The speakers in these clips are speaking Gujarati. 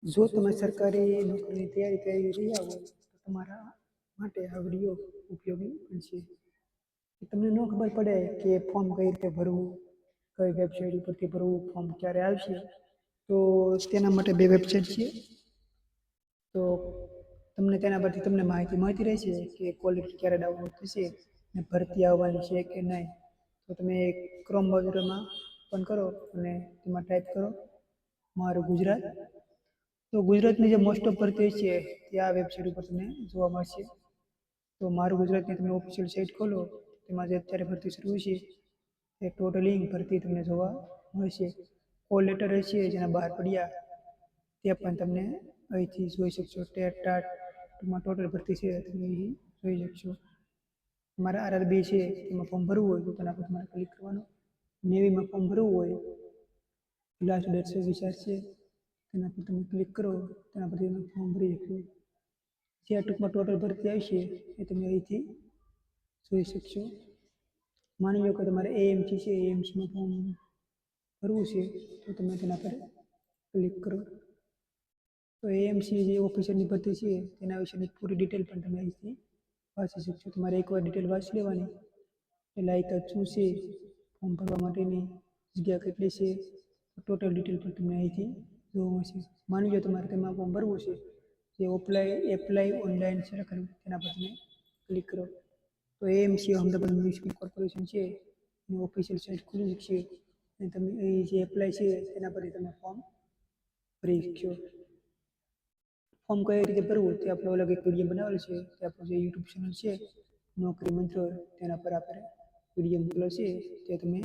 જો તમે સરકારી નોકરીની તૈયારી કરી રહ્યા હો તો તમારા માટે આ વિડીયો ઉપયોગી બનશે. તમને ન ખબર પડે કે ફોર્મ કઈ રીતે ભરવું, કઈ વેબસાઇટ ઉપરથી ભરવું, ફોર્મ ક્યારે આવશે, તો તેના માટે બે વેબસાઇટ છે. તો તમને તેના પરથી તમને માહિતી મળતી રહેશે કે ક્વોલિટી ક્યારે ડાઉનલોડ થશે ને ભરતી આવવાની છે કે નહીં. તો તમે ક્રોમ બ્રાઉઝરમાં ઓપન કરો અને તેમાં ટાઈપ કરો મારું ગુજરાત. તો ગુજરાતની જે મોસ્ટ ઓફ ભરતી છે તે આ વેબસાઇટ ઉપર તમને જોવા મળશે. તો મારું ગુજરાતની તમે ઓફિશિયલ સાઇટ ખોલો, તેમાં જે અત્યારે ભરતી શરૂ છે તે ટોટલી ભરતી તમને જોવા મળશે. કોલ લેટર હશે જેના બહાર પડ્યા તે પણ તમને અહીંથી જોઈ શકશો. ટેટ ટાટ ટૂંકમાં ટોટલ ભરતી છે તમે અહીં જોઈ શકશો. તમારા આરઆરબી છે તેમાં ફોર્મ ભરવું હોય તો તેના પર તમારે ક્લિક કરવાનું. નેવીમાં ફોર્મ ભરવું હોય, લાસ્ટ ડેટ 26/8 છે, તેના પર તમે ક્લિક કરો, તેના પરથી તમે ફોર્મ ભરી શકશો. જે આ ટૂંકમાં ટોટલ ભરતી આવશે એ તમે અહીંથી જોઈ શકશો. માની લો કે તમારે એએમસી છે, એએમસીનું ફોર્મ ભરવું છે તો તમે તેના પર ક્લિક કરો. તો એએમસી જે ઓફિસરની ભરતી છે તેના વિશેની પૂરી ડિટેલ પણ તમે અહીંથી વાંચી શકશો. તમારે એકવાર ડિટેલ વાંચી લેવાની, એ લાયકાત શું છે, ફોર્મ ભરવા માટેની જગ્યા કેટલી છે, ટોટલ ડિટેલ પણ તમને અહીંથી જોવા મળશે. માની લો તમારે તેમાં ફોર્મ ભરવું છે, જે એપ્લાય ઓનલાઈન છે લખેલું તેના પર તમે ક્લિક કરો. તો એએમસી અમદાવાદ મ્યુનિસિપલ કોર્પોરેશન છે એની ઓફિશિયલ સાઇટ ખુલી શકશે અને તમે એ જે એપ્લાય છે તેના પરથી તમે ફોર્મ ભરી શકશો. ફોર્મ કઈ રીતે ભરવું તે આપણે અલગ એક વિડીયો બનાવેલ છે, તે આપણું જે યુટ્યુબ ચેનલ છે નોકરી મંત્ર, તેના પર આપણે વિડીયો મૂકેલો છે, તે તમે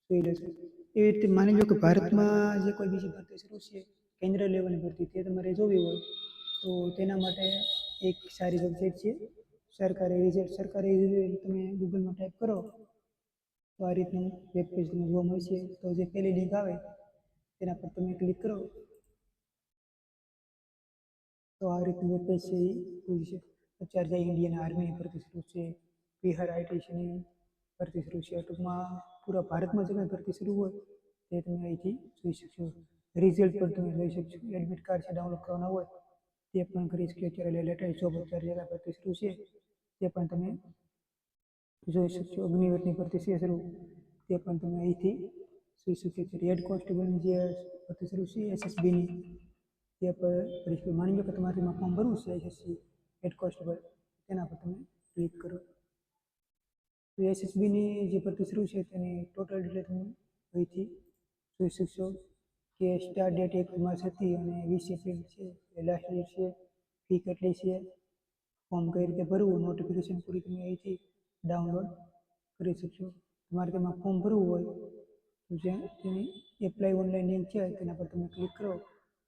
જોઈ લેશો. એવી રીતે માની લો કે ભારતમાં જે કોઈ બીજી ભરતી શરૂ છે, કેન્દ્ર લેવલની ભરતી, તે તમારે જોવી હોય તો તેના માટે એક સારી વેબસાઇટ છે સરકારી રિઝલ્ટ. સરકારી રિઝલ્ટ તમે ગૂગલમાં ટાઈપ કરો તો આ રીતનું વેબ પેજ તમને જોવા મળશે. તો જે પહેલી લિંક આવે તેના પર તમે ક્લિક કરો તો આ રીતનું વેબ પેજ છે એ ખુલી છે. અત્યારે જે ઇન્ડિયન આર્મીની ભરતી શરૂ છે, બિહાર આઈટીસીની ભરતી શરૂ છે, ટૂંકમાં પૂરા ભારતમાં જે કંઈ ભરતી શરૂ હોય તે તમે અહીંથી જોઈ શકશો. રિઝલ્ટ પણ તમે જોઈ શકશો. એડમિટ કાર્ડ છે ડાઉનલોડ કરવાના હોય તે પણ કરી શકશો. અત્યારે લેટેસ્ટ જોબ અત્યારે જે ભરતી શરૂ છે તે પણ તમે જોઈ શકશો. અગ્નિવીરની ભરતી છે શરૂ, તે પણ તમે અહીંથી જોઈ શકશો. હેડ કોન્સ્ટેબલની જે ભરતી શરૂ છે એસએસબીની, તે પર માની લો કે તમારે તેમાં ફોર્મ ભરવું છે એસએસસી હેડ કોન્સ્ટેબલ, તેના પર તમે ક્લિક કરો. તો એસએસબીની જે ભરતી શરૂ છે તેની ટોટલ ડિટેલ તમે અહીંથી જોઈ શકશો કે સ્ટાર્ટ ડેટ 1 માર્ચ હતી અને 20 એપ્રિલ છે એ લાસ્ટ ડેટ છે, ફી કેટલી છે, ફોર્મ કઈ રીતે ભરવું, નોટિફિકેશન પૂરી તમે અહીંથી ડાઉનલોડ કરી શકશો. તમારે તેમાં ફોર્મ ભરવું હોય તો તેની એપ્લાય ઓનલાઈન લિંક છે તેના પર તમે ક્લિક કરો.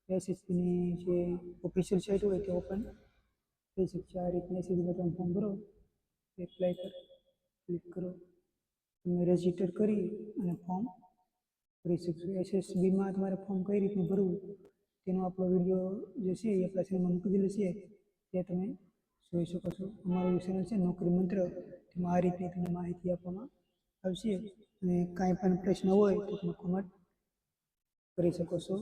એસએસસીની જે ઓફિશિયલ સાઇટ હોય તે ઓપન થઈ શકશે. આ રીતના એસએસસીમાં તમે ફોર્મ ભરો, એપ્લાય પર ક્લિક કરો, તમે રજીસ્ટર કરી અને ફોર્મ ભરી શકશો. એસએસબીમાં તમારે ફોર્મ કઈ રીતનું ભરવું તેનો આપણો વિડીયો જે છે એ આપણા ચેનલમાં મૂકી દીધો છે, તે તમે જોઈ શકો છો. અમારું ચેનલ છે નોકરી મંત્ર, તેમાં આ રીતની તમને માહિતી આપવામાં આવશે અને કાંઈ પણ પ્રશ્ન હોય તો તમે કોમેન્ટ કરી શકો છો.